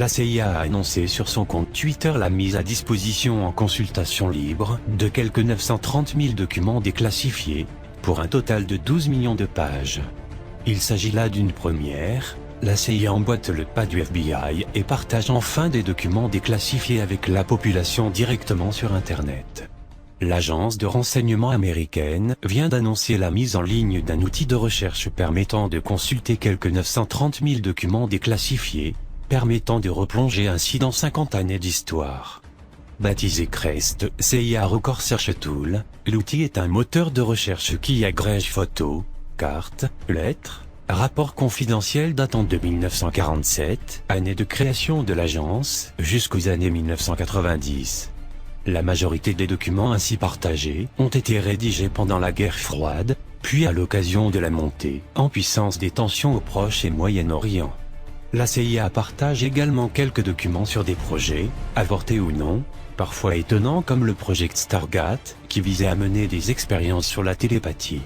la CIA a annoncé sur son compte Twitter la mise à disposition en consultation libre de quelques 930 000 documents déclassifiés, pour un total de 12 millions de pages. Il s'agit là d'une première. La CIA emboîte le pas du FBI et partage enfin des documents déclassifiés avec la population directement sur Internet. L'agence de renseignement américaine vient d'annoncer la mise en ligne d'un outil de recherche permettant de consulter quelques 930 000 documents déclassifiés, permettant de replonger ainsi dans 50 années d'histoire. Baptisé CREST, CIA Record Search Tool, l'outil est un moteur de recherche qui agrège photos, cartes, lettres, rapports confidentiels datant de 1947, année de création de l'agence, jusqu'aux années 1990. La majorité des documents ainsi partagés ont été rédigés pendant la guerre froide, puis à l'occasion de la montée en puissance des tensions au Proche et Moyen-Orient. La CIA partage également quelques documents sur des projets, avortés ou non, parfois étonnants comme le projet Stargate, qui visait à mener des expériences sur la télépathie.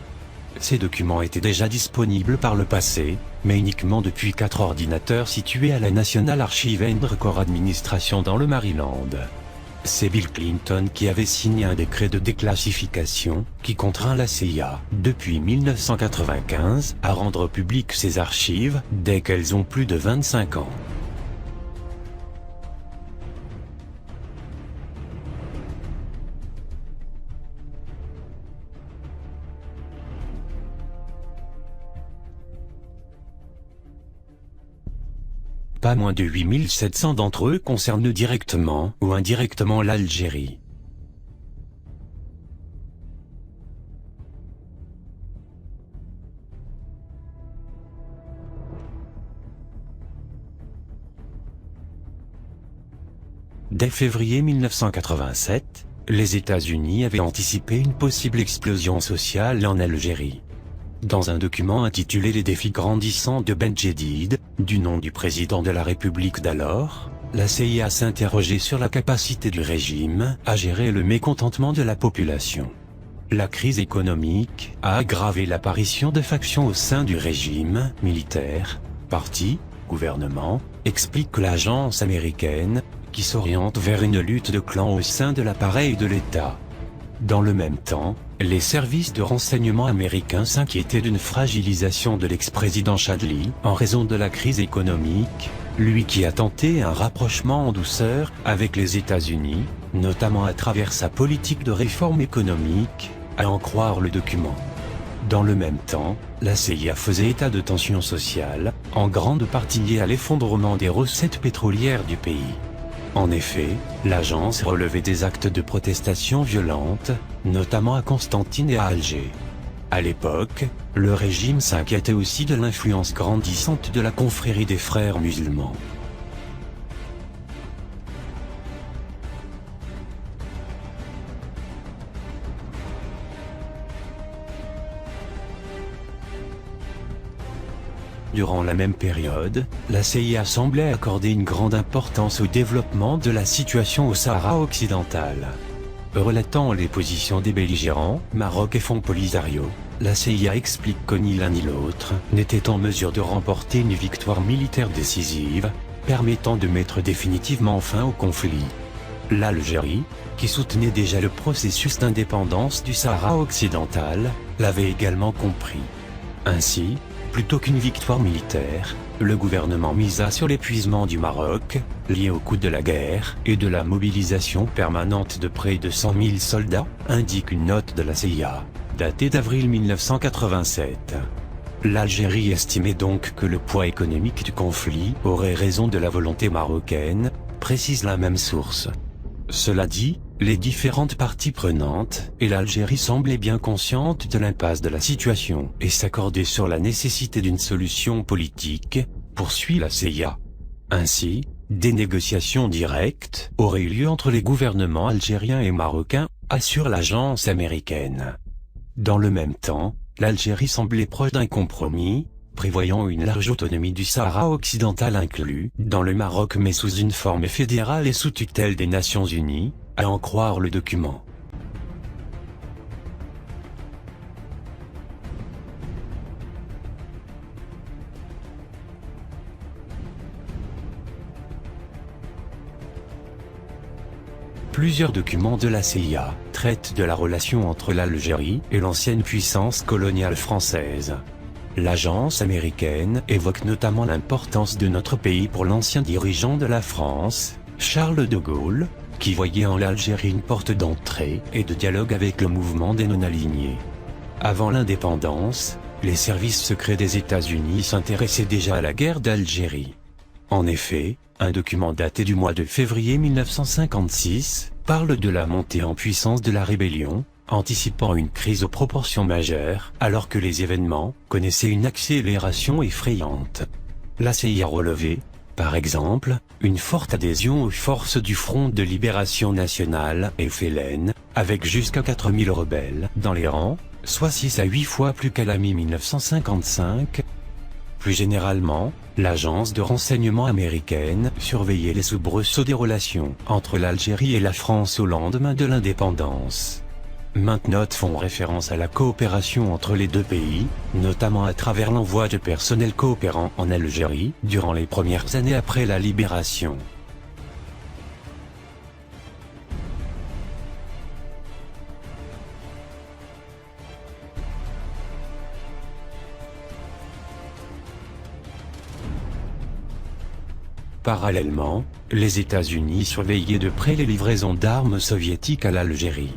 Ces documents étaient déjà disponibles par le passé, mais uniquement depuis 4 ordinateurs situés à la National Archive and Record Administration dans le Maryland. C'est Bill Clinton qui avait signé un décret de déclassification qui contraint la CIA, depuis 1995, à rendre publiques ses archives dès qu'elles ont plus de 25 ans. Pas moins de 8700 d'entre eux concernent directement ou indirectement l'Algérie. Dès février 1987, les États-Unis avaient anticipé une possible explosion sociale en Algérie. Dans un document intitulé « Les défis grandissants de Ben Jedid », du nom du président de la République d'alors, la CIA s'interrogeait sur la capacité du régime à gérer le mécontentement de la population. La crise économique a aggravé l'apparition de factions au sein du régime militaire, parti, gouvernement, explique l'agence américaine, qui s'oriente vers une lutte de clans au sein de l'appareil de l'État. Dans le même temps, les services de renseignement américains s'inquiétaient d'une fragilisation de l'ex-président Chadli en raison de la crise économique, lui qui a tenté un rapprochement en douceur avec les États-Unis, notamment à travers sa politique de réforme économique, à en croire le document. Dans le même temps, la CIA faisait état de tensions sociales, en grande partie liées à l'effondrement des recettes pétrolières du pays. En effet, l'agence relevait des actes de protestation violentes, notamment à Constantine et à Alger. À l'époque, le régime s'inquiétait aussi de l'influence grandissante de la confrérie des frères musulmans. Durant la même période, la CIA semblait accorder une grande importance au développement de la situation au Sahara occidental. Relatant les positions des belligérants, Maroc et Fonds Polisario, la CIA explique que ni l'un ni l'autre n'était en mesure de remporter une victoire militaire décisive, permettant de mettre définitivement fin au conflit. L'Algérie, qui soutenait déjà le processus d'indépendance du Sahara occidental, l'avait également compris. Ainsi, plutôt qu'une victoire militaire, le gouvernement misa sur l'épuisement du Maroc, lié au coût de la guerre et de la mobilisation permanente de près de 100 000 soldats, indique une note de la CIA, datée d'avril 1987. L'Algérie estimait donc que le poids économique du conflit aurait raison de la volonté marocaine, précise la même source. Cela dit, les différentes parties prenantes et l'Algérie semblaient bien conscientes de l'impasse de la situation et s'accordaient sur la nécessité d'une solution politique, poursuit la CIA. Ainsi, des négociations directes auraient eu lieu entre les gouvernements algériens et marocains, assure l'agence américaine. Dans le même temps, l'Algérie semblait proche d'un compromis, prévoyant une large autonomie du Sahara occidental inclus dans le Maroc mais sous une forme fédérale et sous tutelle des Nations Unies, à en croire le document. Plusieurs documents de la CIA traitent de la relation entre l'Algérie et l'ancienne puissance coloniale française. L'agence américaine évoque notamment l'importance de notre pays pour l'ancien dirigeant de la France, Charles de Gaulle, qui voyait en l'Algérie une porte d'entrée et de dialogue avec le mouvement des non-alignés. Avant l'indépendance, les services secrets des États-Unis s'intéressaient déjà à la guerre d'Algérie. En effet, un document daté du mois de février 1956 parle de la montée en puissance de la rébellion, anticipant une crise aux proportions majeures, alors que les événements connaissaient une accélération effrayante. La CIA relevait, par exemple, une forte adhésion aux forces du Front de Libération Nationale, FLN, avec jusqu'à 4000 rebelles dans les rangs, soit 6 à 8 fois plus qu'à la mi-1955. Plus généralement, l'agence de renseignement américaine surveillait les soubresauts des relations entre l'Algérie et la France au lendemain de l'indépendance. Maintes notes font référence à la coopération entre les deux pays, notamment à travers l'envoi de personnel coopérant en Algérie durant les premières années après la libération. Parallèlement, les États-Unis surveillaient de près les livraisons d'armes soviétiques à l'Algérie.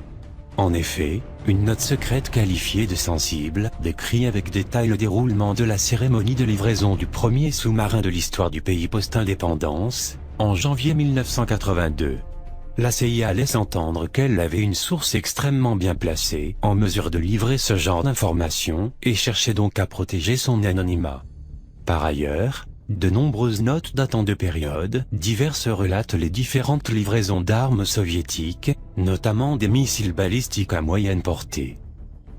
En effet, une note secrète qualifiée de sensible décrit avec détail le déroulement de la cérémonie de livraison du premier sous-marin de l'histoire du pays post-indépendance, en janvier 1982. La CIA laisse entendre qu'elle avait une source extrêmement bien placée, en mesure de livrer ce genre d'informations, et cherchait donc à protéger son anonymat. Par ailleurs, de nombreuses notes datant de périodes diverses relatent les différentes livraisons d'armes soviétiques, notamment des missiles balistiques à moyenne portée.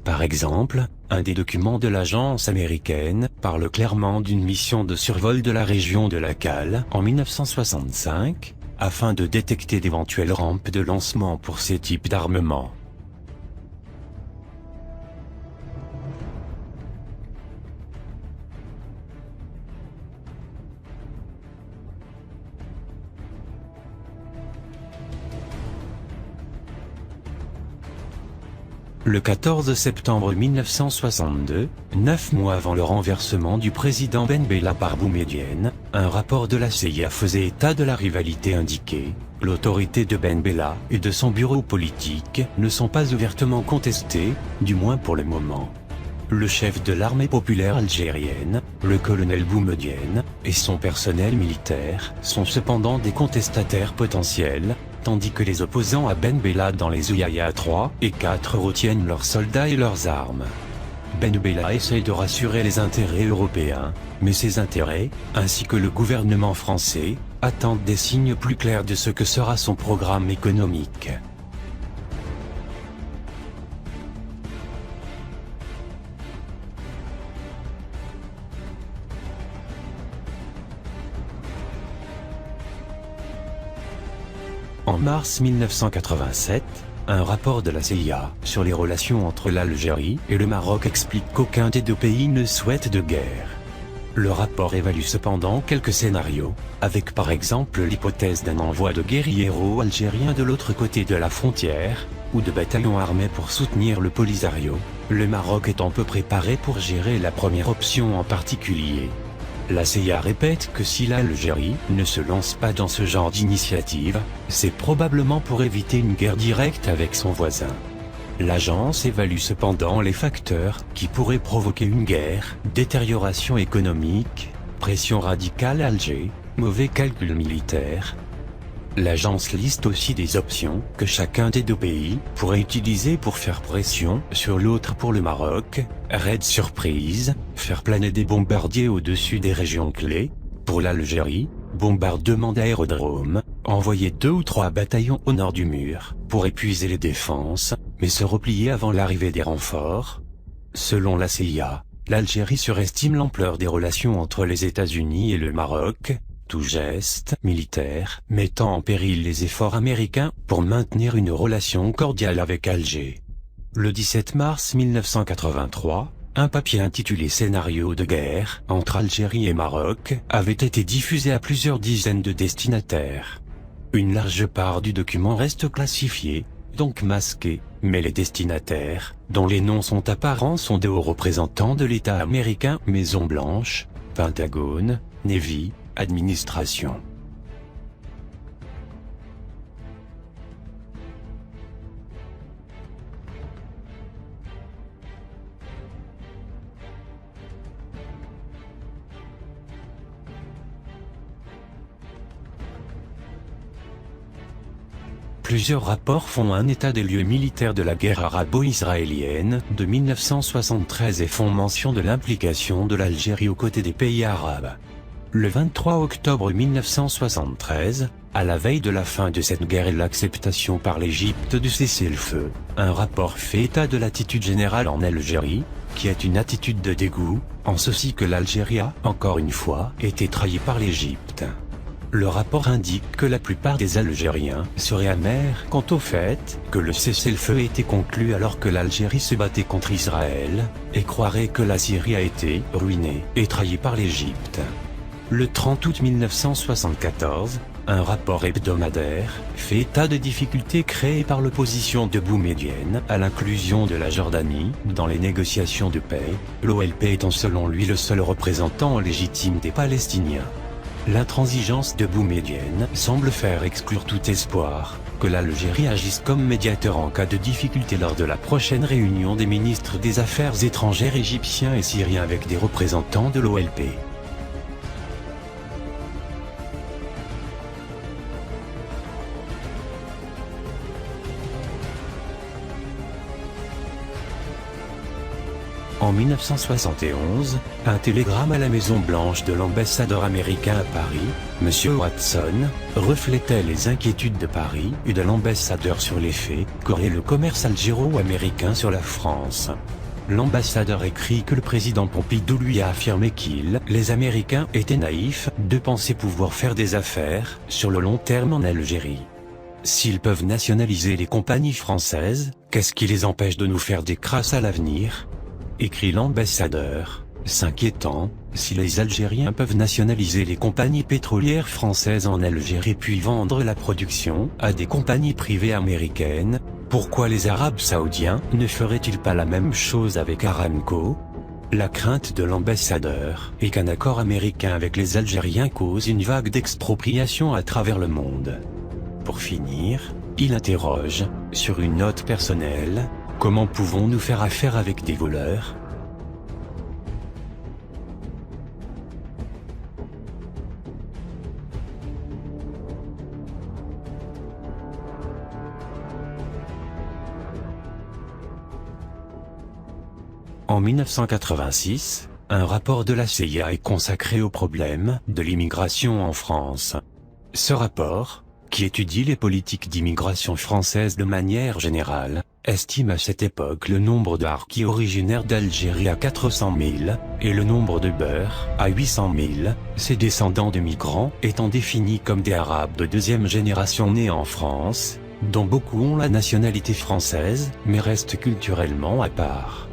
Par exemple, un des documents de l'agence américaine parle clairement d'une mission de survol de la région de la Cale en 1965, afin de détecter d'éventuelles rampes de lancement pour ces types d'armements. Le 14 septembre 1962, 9 mois avant le renversement du président Ben Bella par Boumedienne, un rapport de la CIA faisait état de la rivalité indiquée. L'autorité de Ben Bella et de son bureau politique ne sont pas ouvertement contestées, du moins pour le moment. Le chef de l'armée populaire algérienne, le colonel Boumedienne, et son personnel militaire sont cependant des contestataires potentiels, tandis que les opposants à Ben Bella dans les Ouyaya 3 et 4 retiennent leurs soldats et leurs armes. Ben Bella essaye de rassurer les intérêts européens, mais ces intérêts, ainsi que le gouvernement français, attendent des signes plus clairs de ce que sera son programme économique. En mars 1987, un rapport de la CIA sur les relations entre l'Algérie et le Maroc explique qu'aucun des deux pays ne souhaite de guerre. Le rapport évalue cependant quelques scénarios, avec par exemple l'hypothèse d'un envoi de guérilleros algériens de l'autre côté de la frontière, ou de bataillons armés pour soutenir le Polisario, le Maroc étant peu préparé pour gérer la première option en particulier. La CIA répète que si l'Algérie ne se lance pas dans ce genre d'initiative, c'est probablement pour éviter une guerre directe avec son voisin. L'agence évalue cependant les facteurs qui pourraient provoquer une guerre: détérioration économique, pression radicale à Alger, mauvais calcul militaire. L'agence liste aussi des options que chacun des deux pays pourrait utiliser pour faire pression sur l'autre. Pour le Maroc, raid surprise, faire planer des bombardiers au-dessus des régions clés. Pour l'Algérie, bombardement d'aérodromes, envoyer 2 ou 3 bataillons au nord du mur pour épuiser les défenses, mais se replier avant l'arrivée des renforts. Selon la CIA, l'Algérie surestime l'ampleur des relations entre les États-Unis et le Maroc, tout geste militaire mettant en péril les efforts américains pour maintenir une relation cordiale avec Alger. Le 17 mars 1983, un papier intitulé Scénario de guerre entre Algérie et Maroc avait été diffusé à plusieurs dizaines de destinataires. Une large part du document reste classifiée, donc masquée, mais les destinataires, dont les noms sont apparents, sont de hauts représentants de l'État américain, Maison-Blanche, Pentagone, Navy, administration. Plusieurs rapports font un état des lieux militaires de la guerre arabo-israélienne de 1973 et font mention de l'implication de l'Algérie aux côtés des pays arabes. Le 23 octobre 1973, à la veille de la fin de cette guerre et l'acceptation par l'Égypte du cessez-le-feu, un rapport fait état de l'attitude générale en Algérie, qui est une attitude de dégoût, en ceci que l'Algérie a, encore une fois, été trahie par l'Égypte. Le rapport indique que la plupart des Algériens seraient amers quant au fait que le cessez-le-feu était conclu alors que l'Algérie se battait contre Israël, et croiraient que la Syrie a été ruinée et trahie par l'Égypte. Le 30 août 1974, un rapport hebdomadaire fait état de difficultés créées par l'opposition de Boumedienne à l'inclusion de la Jordanie dans les négociations de paix, l'OLP étant selon lui le seul représentant légitime des Palestiniens. L'intransigeance de Boumedienne semble faire exclure tout espoir que l'Algérie agisse comme médiateur en cas de difficulté lors de la prochaine réunion des ministres des Affaires étrangères égyptiens et syriens avec des représentants de l'OLP. En 1971, un télégramme à la Maison-Blanche de l'ambassadeur américain à Paris, M. Watson, reflétait les inquiétudes de Paris et de l'ambassadeur sur l'effet qu'aurait le commerce algéro-américain sur la France. L'ambassadeur écrit que le président Pompidou lui a affirmé les Américains étaient naïfs de penser pouvoir faire des affaires sur le long terme en Algérie. S'ils peuvent nationaliser les compagnies françaises, qu'est-ce qui les empêche de nous faire des crasses à l'avenir ? Écrit l'ambassadeur, s'inquiétant, si les Algériens peuvent nationaliser les compagnies pétrolières françaises en Algérie puis vendre la production à des compagnies privées américaines, pourquoi les Arabes saoudiens ne feraient-ils pas la même chose avec Aramco ? La crainte de l'ambassadeur est qu'un accord américain avec les Algériens cause une vague d'expropriation à travers le monde. Pour finir, il interroge, sur une note personnelle, comment pouvons-nous faire affaire avec des voleurs ? En 1986, un rapport de la CIA est consacré au problème de l'immigration en France. Ce rapport, qui étudie les politiques d'immigration française de manière générale, estime à cette époque le nombre de Harkis originaires d'Algérie à 400 000, et le nombre de Beurs à 800 000, ces descendants de migrants étant définis comme des Arabes de deuxième génération nés en France, dont beaucoup ont la nationalité française, mais restent culturellement à part.